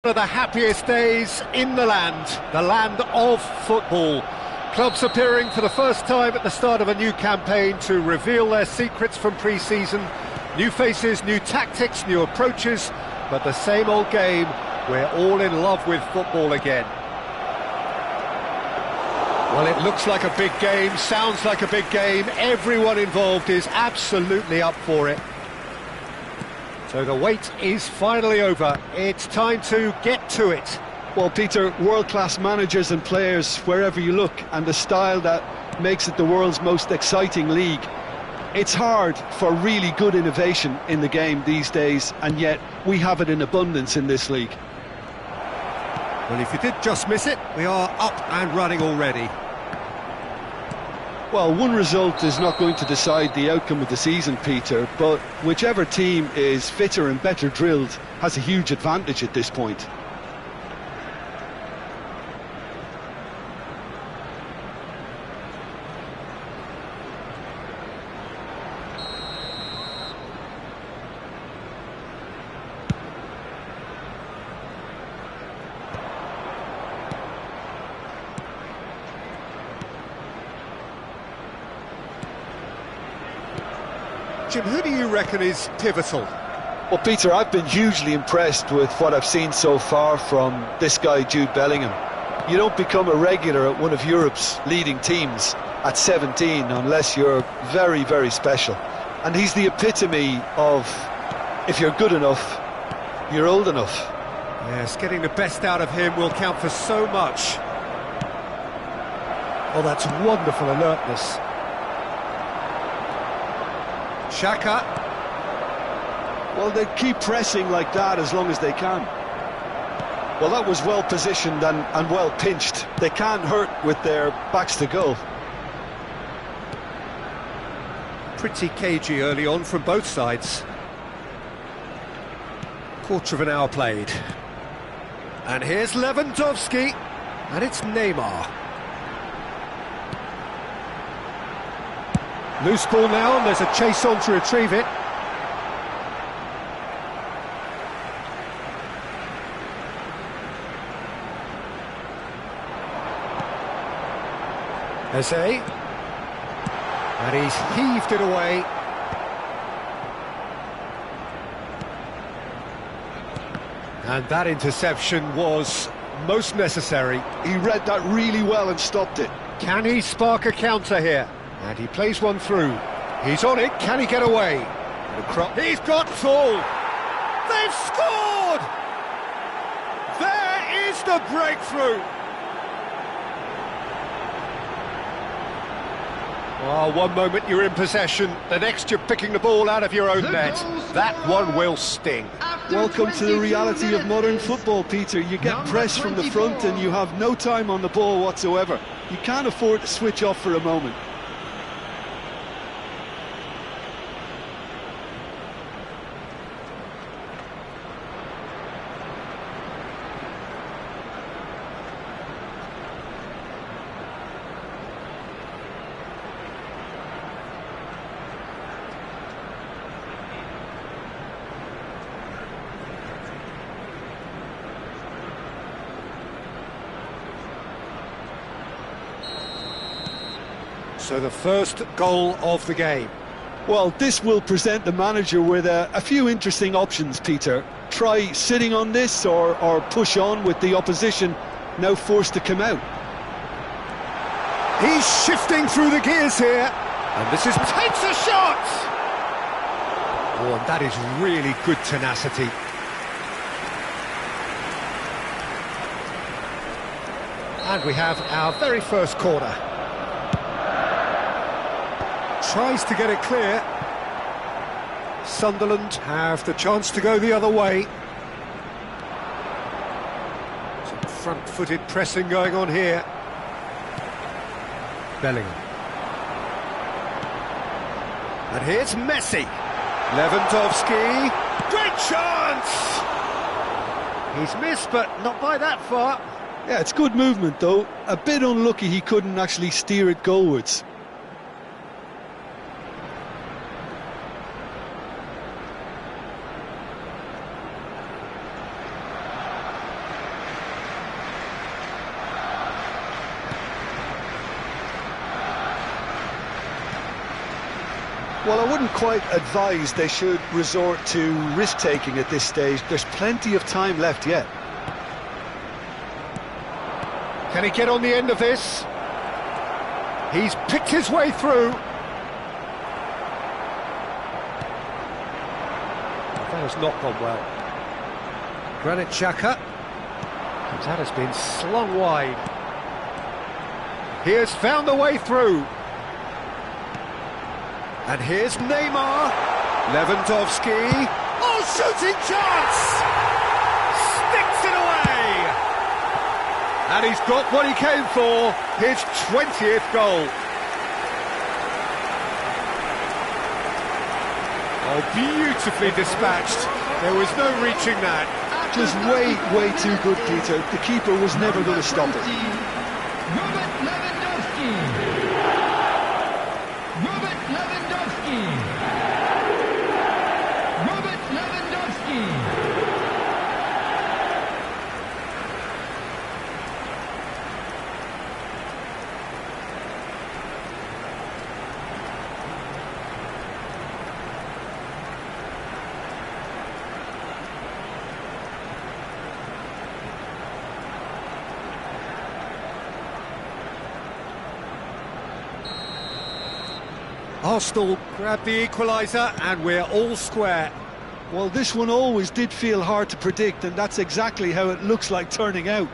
One of the happiest days in the land of football. Clubs appearing for the first time at the start of a new campaign to reveal their secrets from pre-season. New faces, new tactics, new approaches, but the same old game. We're all in love with football again. Well, it looks like a big game, sounds like a big game. Everyone involved is absolutely up for it. So the wait is finally over. It's time to get to it. Well, Peter, world-class managers and players wherever you look, and the style that makes it the world's most exciting league. It's hard for really good innovation in the game these days, and yet we have it in abundance in this league. Well, if you did just miss it, we are up and running already. Well, one result is not going to decide the outcome of the season, Peter, but whichever team is fitter and better drilled has a huge advantage at this point. Jim, who do you reckon is pivotal? Well, Peter, I've been hugely impressed with what I've seen so far from this guy, Jude Bellingham. You don't become a regular at one of Europe's leading teams at 17 unless you're very, very special. And he's the epitome of, if you're good enough, you're old enough. Yes, getting the best out of him will count for so much. Oh, that's wonderful alertness. Xhaka. Well, they keep pressing like that as long as they can. Well, that was well positioned and well pinched. They can't hurt with their backs to goal. Pretty cagey early on from both sides. Quarter of an hour played. And here's Lewandowski. And it's Neymar. Loose ball now, and there's a chase on to retrieve it. Eze. And he's heaved it away. And that interception was most necessary. He read that really well and stopped it. Can he spark a counter here? And he plays one through. He's on it. Can he get away? He's got full. They've scored! There is the breakthrough. Oh, one moment you're in possession, the next you're picking the ball out of your own net. That one will sting. Welcome to the reality of modern football, Peter. You get pressed from the front and you have no time on the ball whatsoever. You can't afford to switch off for a moment. So the first goal of the game. Well, this will present the manager with a few interesting options, Peter. Try sitting on this or push on with the opposition now forced to come out. He's shifting through the gears here. And this is... takes a shot! Oh, and that is really good tenacity. And we have our very first corner. Tries to get it clear. Sunderland have the chance to go the other way. Some front-footed pressing going on here. Bellingham. And here's Messi. Lewandowski. Great chance! He's missed, but not by that far. Yeah, it's good movement, though. A bit unlucky he couldn't actually steer it goalwards. Well, I wouldn't quite advise they should resort to risk-taking at this stage. There's plenty of time left yet. Can he get on the end of this? He's picked his way through. That has not gone well. Granit Xhaka. That has been slung wide. He has found a way through. And here's Neymar. Lewandowski. Oh, shooting chance! Sticks it away! And he's got what he came for, his 20th goal. Oh, beautifully dispatched. There was no reaching that. Just way too good, Peter. The keeper was never going to stop it. Robert Lewandowski. Robert Lewandowski. Robert Lewandowski. Arsenal grab the equaliser and we're all square. Well, this one always did feel hard to predict, and that's exactly how it looks like turning out.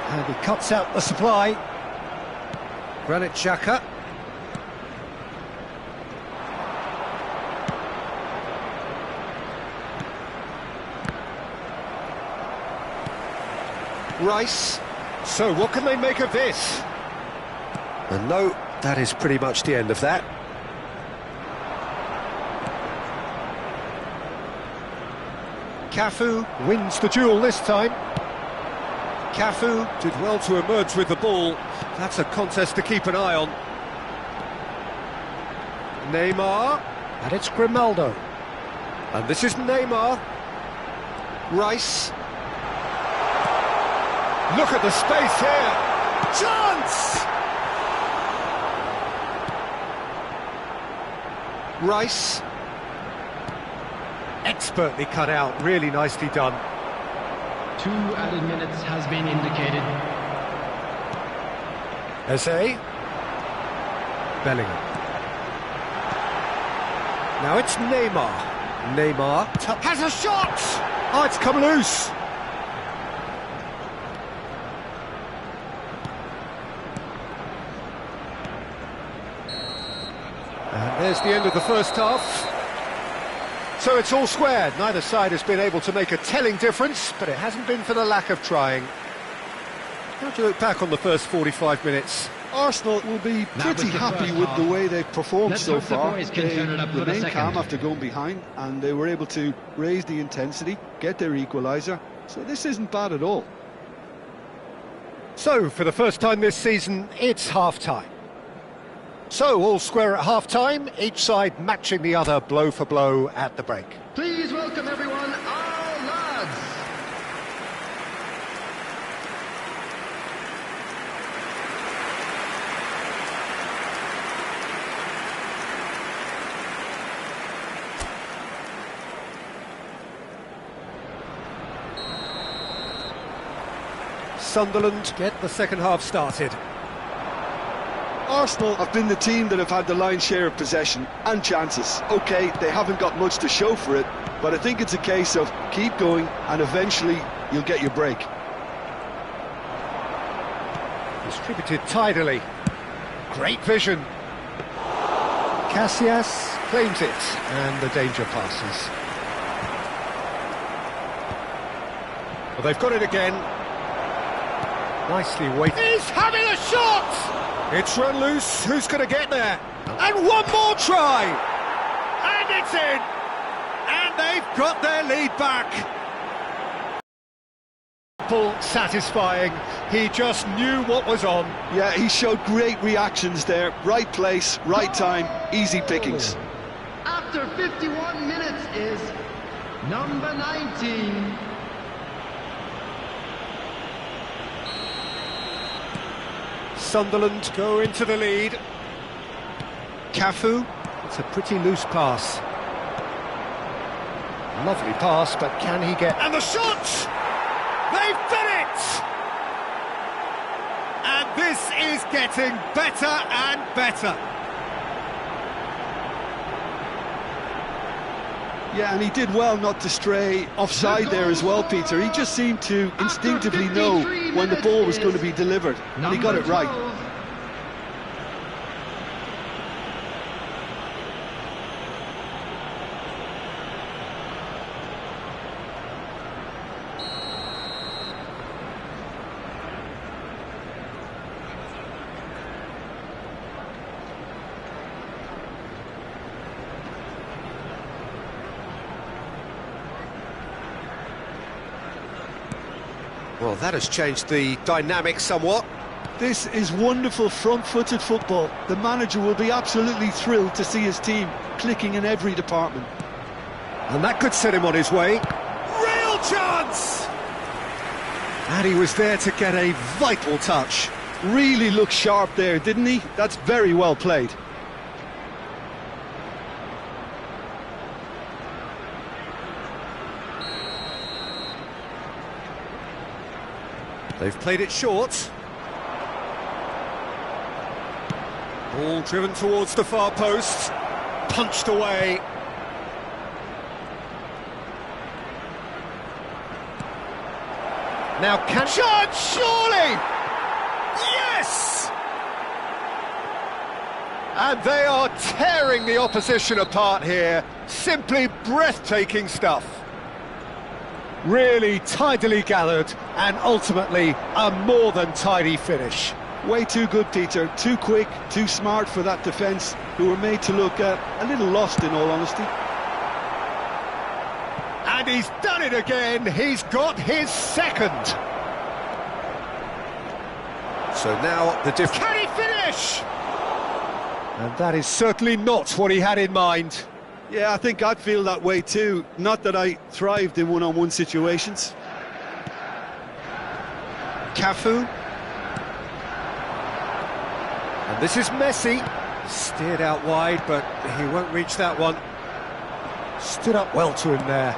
And he cuts out the supply. Granit Xhaka. Rice. So what can they make of this? And no, that is pretty much the end of that. Cafu wins the duel this time. Cafu did well to emerge with the ball. That's a contest to keep an eye on. Neymar. And it's Grimaldo. And this is Neymar. Rice. Look at the space here. Chance! Rice. Expertly cut out, really nicely done. 2 added minutes has been indicated. Eze. Bellingham. Now it's Neymar. Neymar has a shot! Oh, it's come loose. And there's the end of the first half. So it's all square. Neither side has been able to make a telling difference, but it hasn't been for the lack of trying. How do you look back on the first 45 minutes? Arsenal will be pretty happy with the way they've performed so far. They remained calm after going behind, and they were able to raise the intensity, get their equaliser. So this isn't bad at all. So, for the first time this season, it's half-time. So, all square at half-time, each side matching the other blow for blow at the break. Please welcome everyone, our lads. Sunderland get the second half started. Arsenal have been the team that have had the lion's share of possession and chances. OK, they haven't got much to show for it, but I think it's a case of keep going and eventually you'll get your break. Distributed tidily. Great vision. Casillas claims it, and the danger passes. Well, they've got it again. Nicely weighted. He's having a shot! It's run loose. Who's going to get there? And one more try! And it's in! And they've got their lead back. Satisfying. He just knew what was on. Yeah, he showed great reactions there. Right place, right time, easy pickings. After 51 minutes is number 19. Sunderland go into the lead. Cafu, it's a pretty loose pass. Lovely pass, but can he get... And the shot! They've done it! And this is getting better and better. Yeah, and he did well not to stray offside there as well, Peter. He just seemed to instinctively know when the ball was going to be delivered, and he got it right. Well, that has changed the dynamic somewhat. This is wonderful front-footed football. The manager will be absolutely thrilled to see his team clicking in every department. And that could set him on his way. Real chance! And he was there to get a vital touch. Really looked sharp there, didn't he? That's very well played. They've played it short. Ball driven towards the far post. Punched away. Now can... Shot, surely! Yes! And they are tearing the opposition apart here. Simply breathtaking stuff. Really tidily gathered, and ultimately a more than tidy finish. Way too good, Peter. Too quick, too smart for that defence, who were made to look a little lost, in all honesty. And he's done it again. He's got his second. So now the diff... Can he finish? And that is certainly not what he had in mind. Yeah, I think I'd feel that way too. Not that I thrived in one-on-one situations. Cafu. And this is Messi. Steered out wide, but he won't reach that one. Stood up well to him there.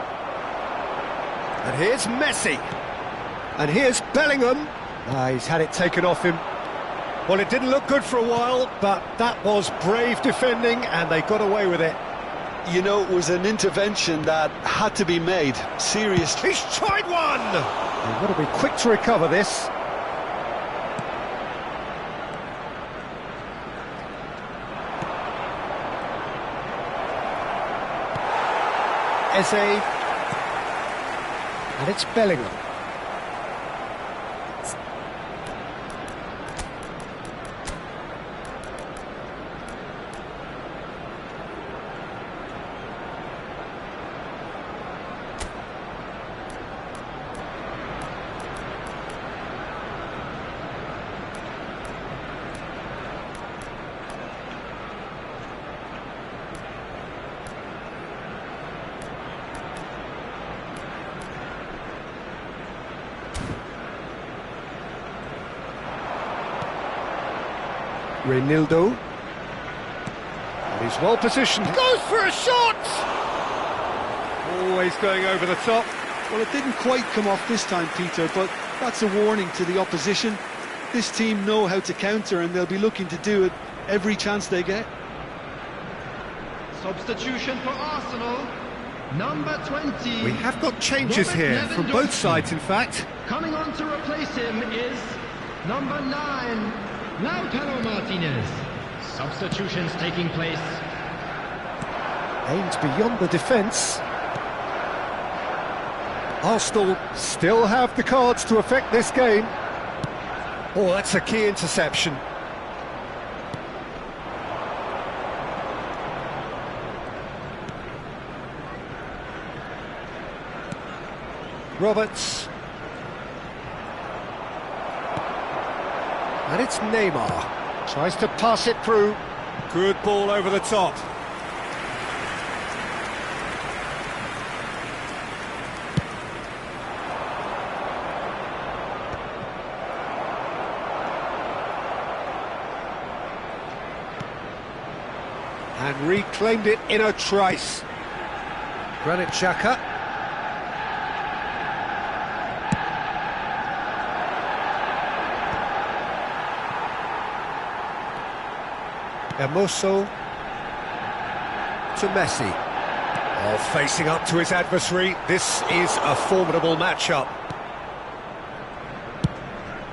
And here's Messi. And here's Bellingham. He's had it taken off him. Well, it didn't look good for a while, but that was brave defending, and they got away with it. You know, it was an intervention that had to be made. Serious. He's tried one! They've got to be quick to recover this. Eze. And it's Bellingham. Reinildo. And he's well positioned. Goes for a shot! Always going over the top. Well, it didn't quite come off this time, Peter, but that's a warning to the opposition. This team know how to counter, and they'll be looking to do it every chance they get. Substitution for Arsenal, number 20. We have got changes here from both sides, in fact. Coming on to replace him is number 9, Lautaro Martinez. Substitutions taking place. Aimed beyond the defence. Arsenal still have the cards to affect this game. Oh, that's a key interception. Roberts. And it's Neymar. Tries to pass it through. Good ball over the top. and reclaimed it in a trice. Granit Xhaka. Hermoso to Messi. Oh, facing up to his adversary, this is a formidable matchup.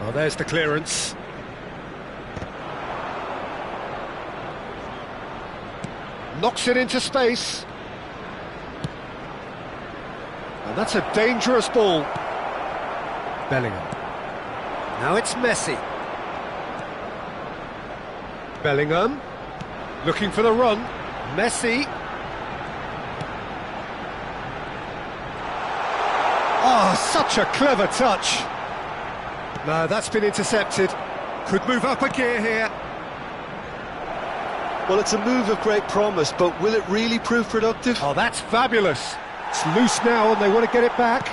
Well, there's the clearance. Knocks it into space. And that's a dangerous ball. Bellingham. Now it's Messi. Bellingham. Looking for the run. Messi. Oh, such a clever touch. No, that's been intercepted. Could move up a gear here. Well, it's a move of great promise, but will it really prove productive? Oh, that's fabulous. It's loose now and they want to get it back.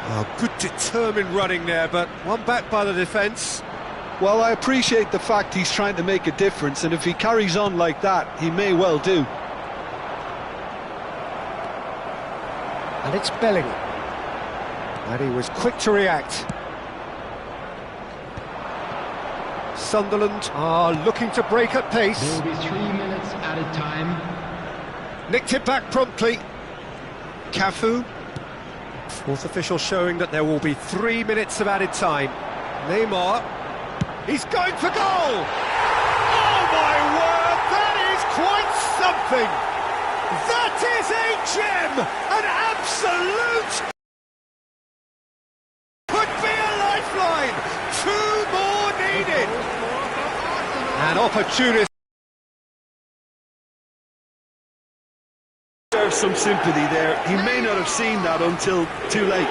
Oh, good determined running there, but one back by the defence. Well, I appreciate the fact he's trying to make a difference, and if he carries on like that, he may well do. And it's Bellingham. And he was quick to react. Sunderland are looking to break at pace. There will be 3 minutes added time. Nicked it back promptly. Cafu. Fourth official showing that there will be 3 minutes of added time. Neymar. He's going for goal! Oh my word, that is quite something! That is a gem! An absolute... Could be a lifeline! 2 more needed! An opportunist. There's some sympathy there. He may not have seen that until too late.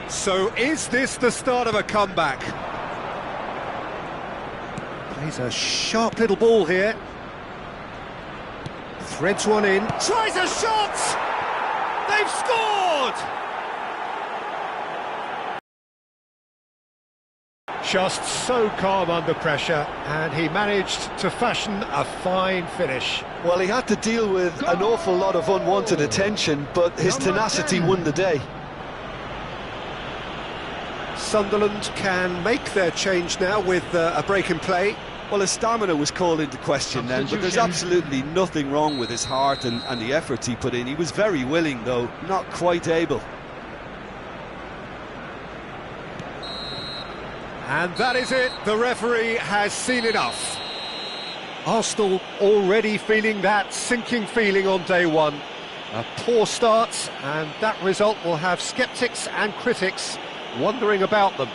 So is this the start of a comeback? Plays a sharp little ball here. Threads one in. Tries a shot! They've scored! Just so calm under pressure, and he managed to fashion a fine finish. Well, he had to deal with an awful lot of unwanted attention, but his tenacity won the day. Sunderland can make their change now with a break in play. Well, his stamina was called into question then, but there's absolutely nothing wrong with his heart and the efforts he put in. He was very willing, though, not quite able. And that is it. The referee has seen enough. Arsenal already feeling that sinking feeling on day one. A poor start, and that result will have sceptics and critics wondering about them.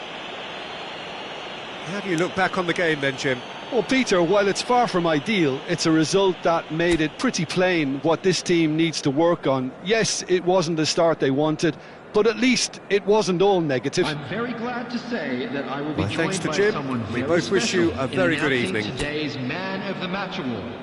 How do you look back on the game then, Jim? Well, Peter, while it's far from ideal, it's a result that made it pretty plain what this team needs to work on. Yes, it wasn't the start they wanted, but at least it wasn't all negative. I'm very glad to say that I will be joined thanks to by Jim. someone We very both wish you special a very in good announcing evening. Today's Man of the Match award.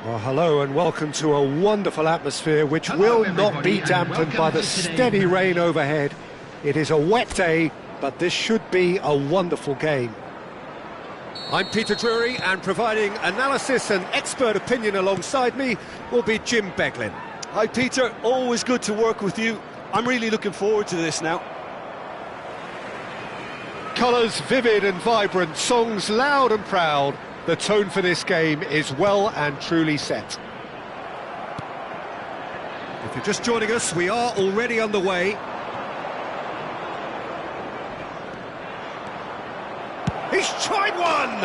Well, hello and welcome to a wonderful atmosphere which will not be dampened by the steady rain overhead. It is a wet day, but this should be a wonderful game. I'm Peter Drury, and providing analysis and expert opinion alongside me will be Jim Beglin. Hi Peter, always good to work with you. I'm really looking forward to this now. Colours vivid and vibrant, songs loud and proud. The tone for this game is well and truly set. If you're just joining us, we are already underway. He's tried one!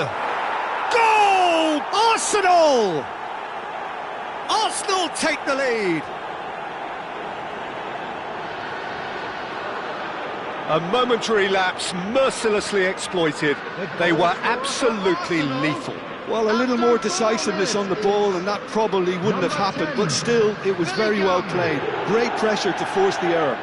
Goal! Arsenal! Arsenal take the lead. A momentary lapse mercilessly exploited. They were absolutely lethal. Well, a little more decisiveness on the ball and that probably wouldn't have happened, but still, it was very well played. Great pressure to force the error.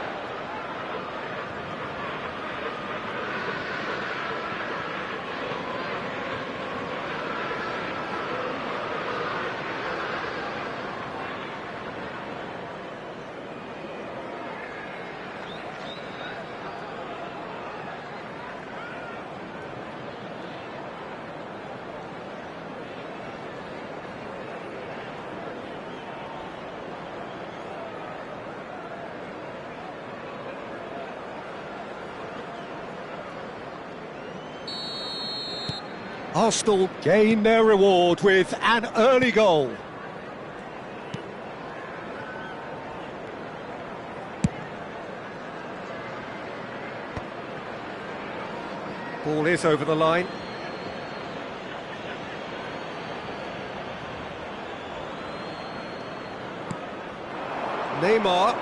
Arsenal gain their reward with an early goal. Ball is over the line. Neymar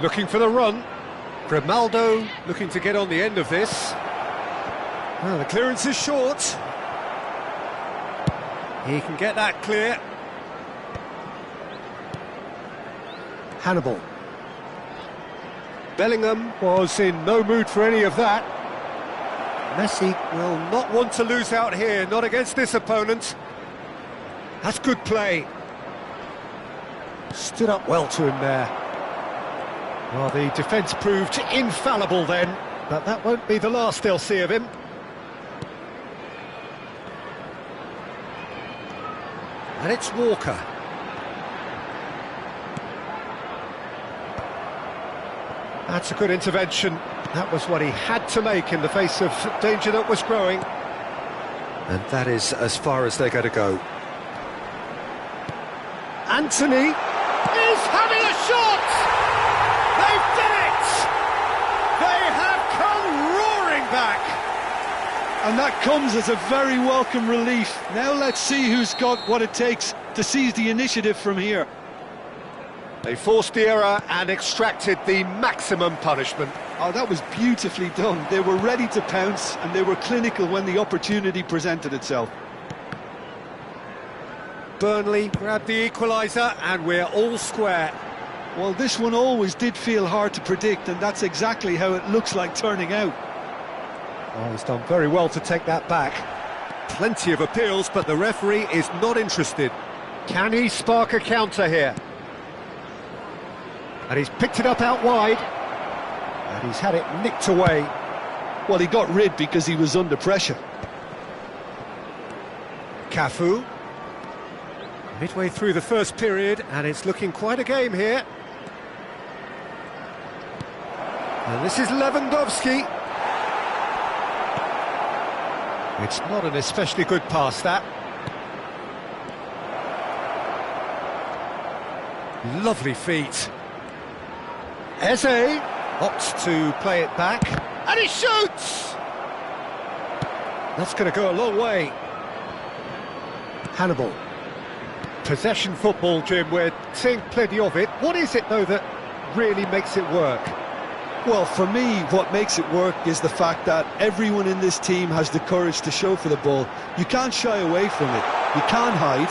looking for the run. Grimaldo looking to get on the end of this. Well, the clearance is short. He can get that clear. Hannibal. Bellingham was in no mood for any of that. Messi will not want to lose out here, not against this opponent. That's good play. Stood up well to him there. Well, the defence proved infallible then, but that won't be the last they'll see of him. And it's Walker. That's a good intervention. That was what he had to make in the face of danger that was growing. And that is as far as they're going to go. Anthony is having a shot! They've done it! They have come roaring back! And that comes as a very welcome relief. Now let's see who's got what it takes to seize the initiative from here. They forced the error and extracted the maximum punishment. Oh, that was beautifully done. They were ready to pounce and they were clinical when the opportunity presented itself. Burnley grabbed the equaliser and we're all square. Well, this one always did feel hard to predict, and that's exactly how it looks like turning out. Oh, he's done very well to take that back. Plenty of appeals, but the referee is not interested. Can he spark a counter here? And he's picked it up out wide. And he's had it nicked away. Well, he got rid because he was under pressure. Cafu. Midway through the first period, and it's looking quite a game here. And this is Lewandowski. It's not an especially good pass, that. Lovely feet. Eze opts to play it back, and he shoots! That's going to go a long way. Hannibal. Possession football, Jim, we're seeing plenty of it. What is it, though, that really makes it work? Well, for me, what makes it work is the fact that everyone in this team has the courage to show for the ball. You can't shy away from it. You can't hide.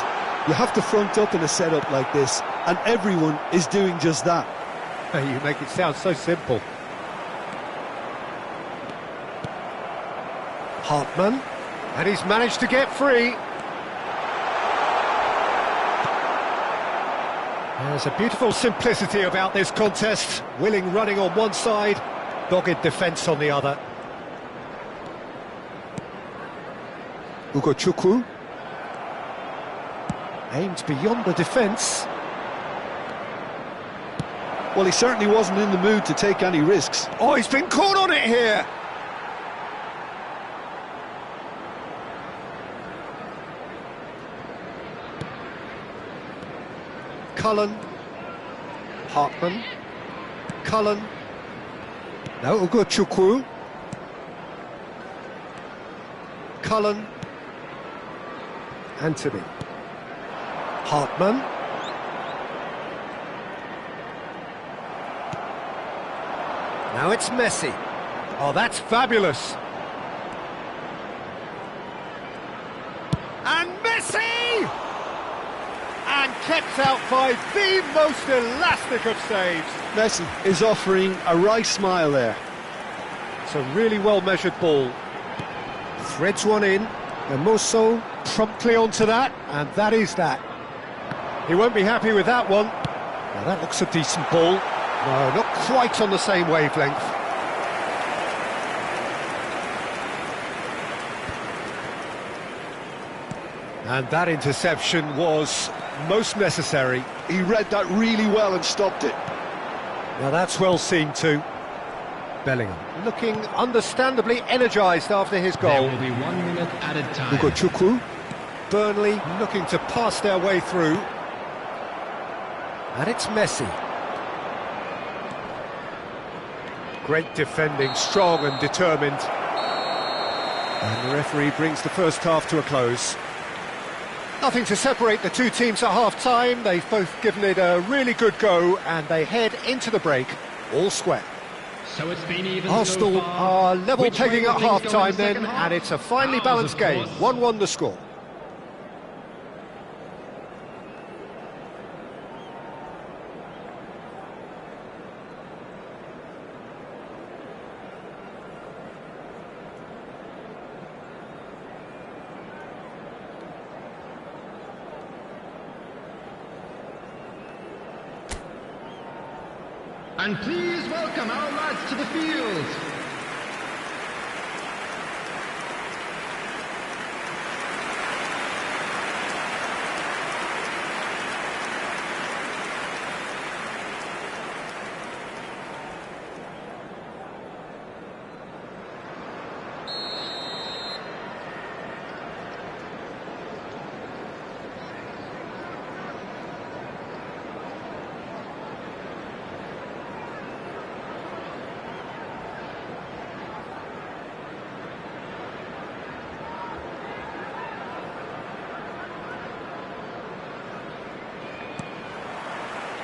You have to front up in a setup like this, and everyone is doing just that. You make it sound so simple. Hartmann, and he's managed to get free. There's a beautiful simplicity about this contest. Willing running on one side, dogged defence on the other. Chukwu aimed beyond the defence. Well, he certainly wasn't in the mood to take any risks. Oh, he's been caught on it here! Cullen. Hartmann. Cullen. No, Chukwu. Cullen. Anthony. Hartmann. Now it's Messi. Oh, that's fabulous. And Messi! And kept out by the most elastic of saves. Messi is offering a right smile there. It's a really well-measured ball. Threads one in. Hermoso promptly onto that, and that is that. He won't be happy with that one. Now that looks a decent ball. No, not quite on the same wavelength. And that interception was most necessary. He read that really well and stopped it. Now that's well seen too. Bellingham looking understandably energised after his goal. There will be 1 minute added time. Chukwu. Burnley looking to pass their way through. And it's Messi. Great defending, strong and determined. And the referee brings the first half to a close. Nothing to separate the two teams at half-time. They've both given it a really good go, and they head into the break all square. So it's been even Arsenal so far. are level Which pegging way at will things go in half-time the then, second half? and it's a finely Ours, balanced of game. course. 1-1 the score. And please welcome our lads to the field.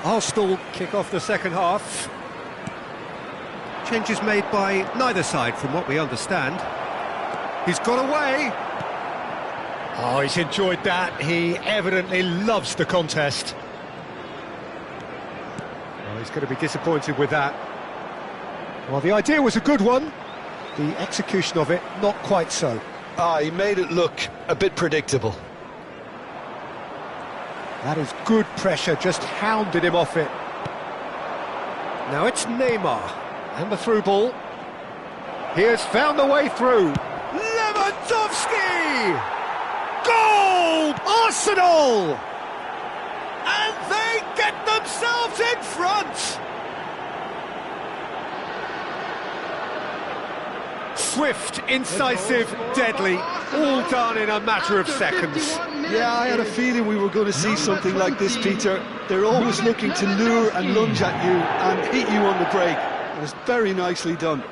Arsenal kick off the second half. Changes made by neither side from what we understand. He's got away. Oh, he's enjoyed that. He evidently loves the contest. Oh, going to be disappointed with that. Well, the idea was a good one. The execution of it, not quite so. He made it look a bit predictable. That is good pressure, just hounded him off it. Now it's Neymar, and the through ball. He has found the way through. Lewandowski! Goal! Arsenal! And they get themselves in front! Swift, incisive, deadly, all done in a matter of seconds. Yeah, I had a feeling we were going to see something like this, Peter. They're always looking to lure and lunge at you and hit you on the break. It was very nicely done.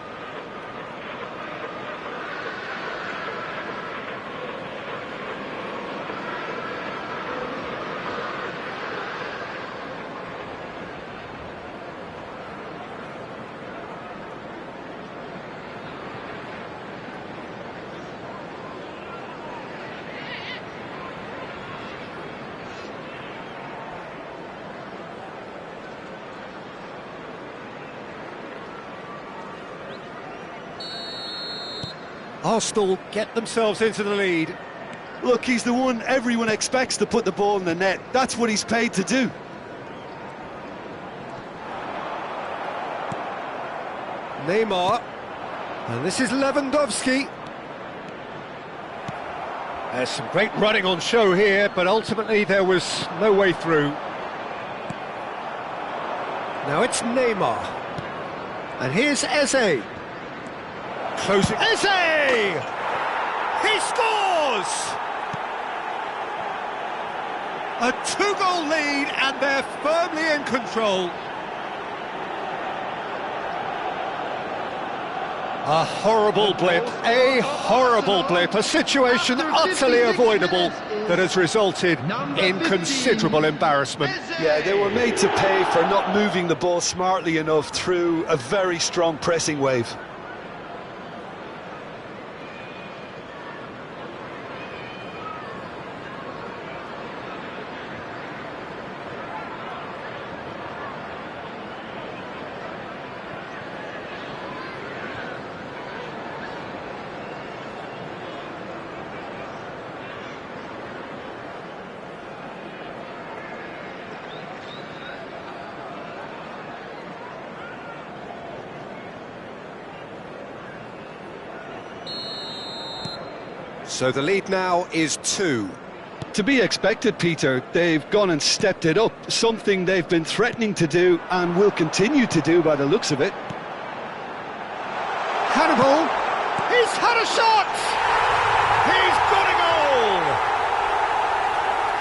Arsenal get themselves into the lead. Look, he's the one everyone expects to put the ball in the net. That's what he's paid to do. Neymar, and this is Lewandowski. There's some great running on show here, but ultimately there was no way through. Now it's Neymar, and here's Eze. Closing. Eze! He scores! A two-goal lead, and they're firmly in control. A horrible blip, a situation utterly avoidable that has resulted in considerable embarrassment. Yeah, they were made to pay for not moving the ball smartly enough through a very strong pressing wave. So the lead now is 2. To be expected, Peter. They've gone and stepped it up, something they've been threatening to do and will continue to do by the looks of it. Hannibal, he's had a shot! He's got a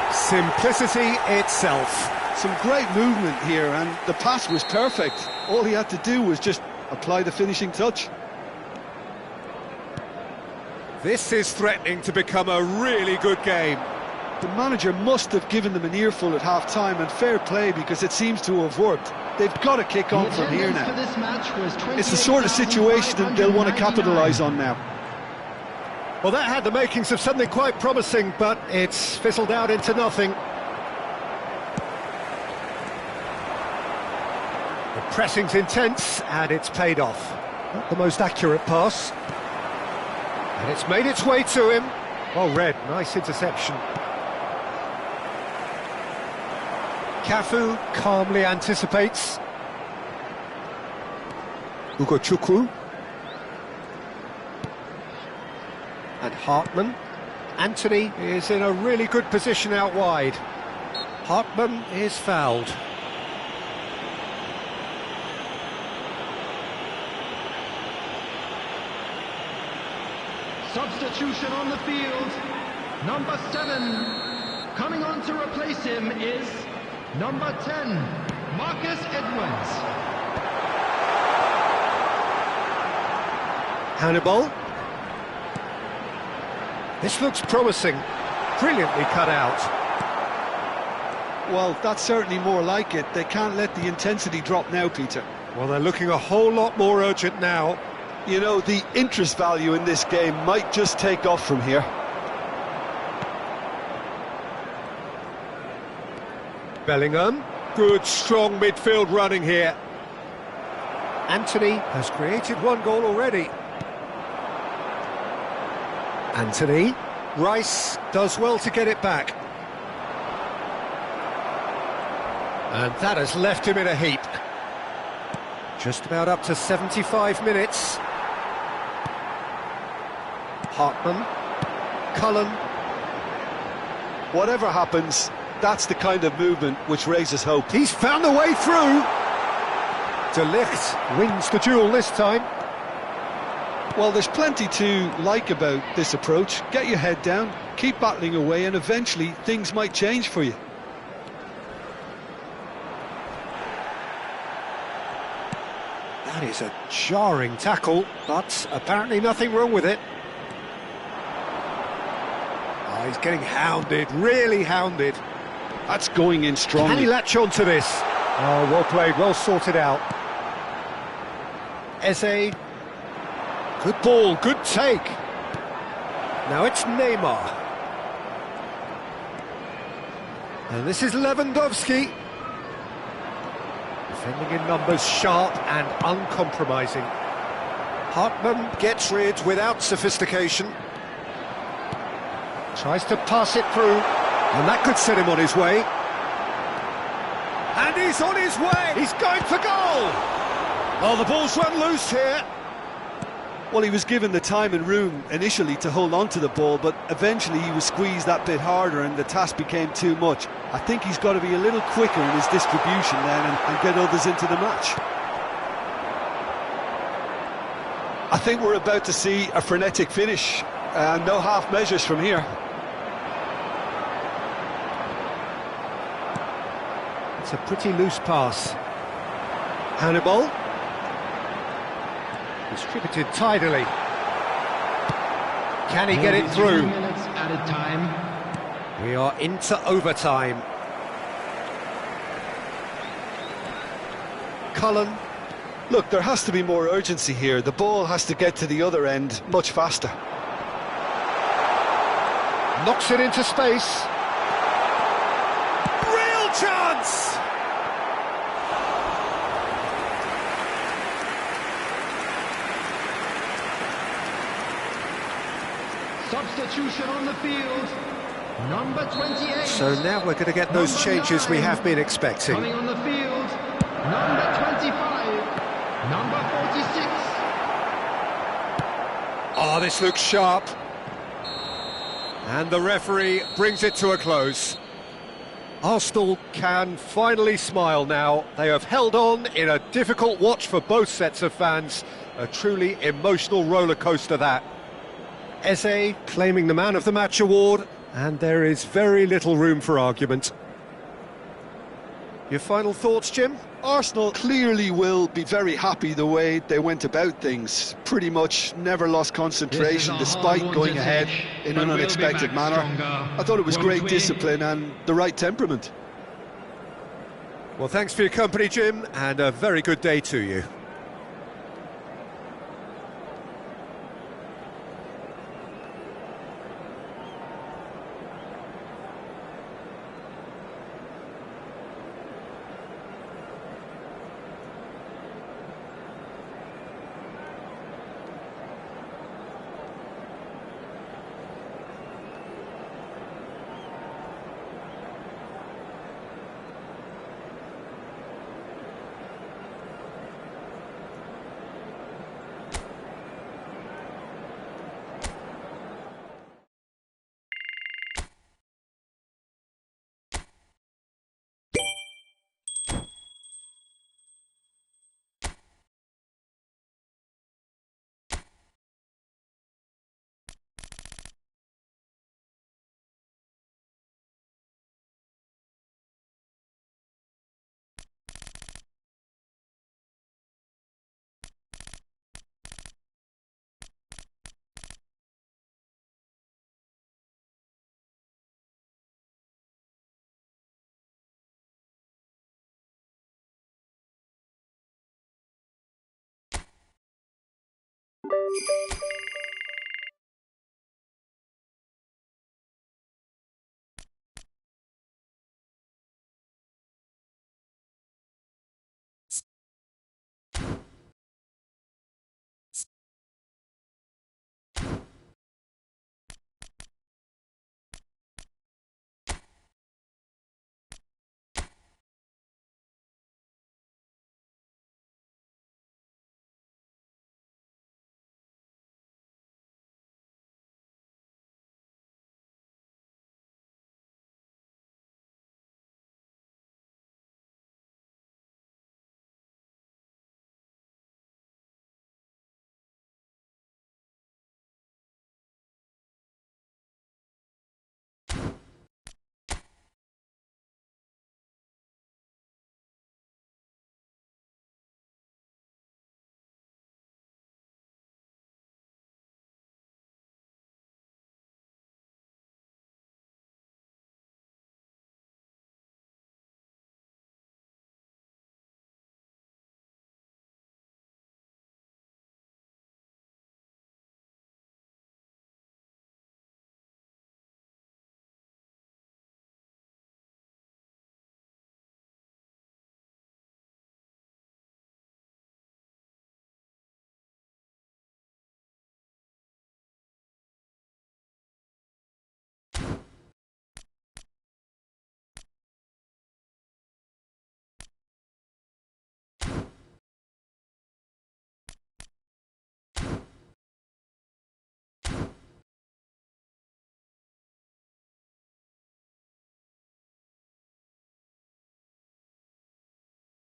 goal! Simplicity itself. Some great movement here, and the pass was perfect. All he had to do was just apply the finishing touch. This is threatening to become a really good game. The manager must have given them an earful at half-time, and fair play, because it seems to have worked. They've got to kick on from here now. It's the sort of situation that they'll want to capitalise on now. Well, that had the makings of something quite promising, but it's fizzled out into nothing. The pressing's intense, and it's paid off. Not the most accurate pass. And it's made its way to him. Well read, nice interception. Cafu calmly anticipates. Ugochukwu. And Hartman. Anthony is in a really good position out wide. Hartman is fouled. Substitution on the field. Number 7. Coming on to replace him is number 10, Marcus Edwards. Hannibal. This looks promising. Brilliantly cut out. Well, that's certainly more like it. They can't let the intensity drop now, Peter. Well, they're looking a whole lot more urgent now. You know, the interest value in this game might just take off from here. Bellingham. Good, strong midfield running here. Anthony has created one goal already. Anthony. Rice does well to get it back. And that has left him in a heap. Just about up to 75 minutes. Hartman. Cullen. Whatever happens, that's the kind of movement which raises hope. He's found the way through. De Ligt wins the duel this time. Well, there's plenty to like about this approach. Get your head down, keep battling away, and eventually things might change for you. That is a jarring tackle, but apparently nothing wrong with it. Oh, he's getting hounded, really hounded. That's going in strongly. Can he latch on to this? Oh, well played, well sorted out. Eze. Good ball, good take. Now it's Neymar. And this is Lewandowski. Defending in numbers, sharp and uncompromising. Hartman gets rid without sophistication. Tries to pass it through, and that could set him on his way. And he's on his way! He's going for goal! Oh, the ball's run loose here. Well, he was given the time and room initially to hold on to the ball, but eventually he was squeezed that bit harder and the task became too much. I think he's got to be a little quicker in his distribution then and get others into the match. I think we're about to see a frenetic finish. No half measures from here. It's a pretty loose pass. Hannibal. Distributed tidily. Can he get it through? Minutes added time. We are into overtime. Cullen. Look, there has to be more urgency here. The ball has to get to the other end much faster. Knocks it into space. Real chance! Substitution on the field. Number 28. So now we're going to get those changes we have been expecting. Coming on the field. Number 25. Number 46. Oh, this looks sharp. And the referee brings it to a close. Arsenal can finally smile now. They have held on in a difficult watch for both sets of fans. A truly emotional roller coaster that. Eze claiming the Man of the Match award, and there is very little room for argument. Your final thoughts, Jim? Arsenal clearly will be very happy the way they went about things. Pretty much never lost concentration despite going ahead in an unexpected manner. I thought it was great discipline and the right temperament. Well, thanks for your company, Jim, and a very good day to you.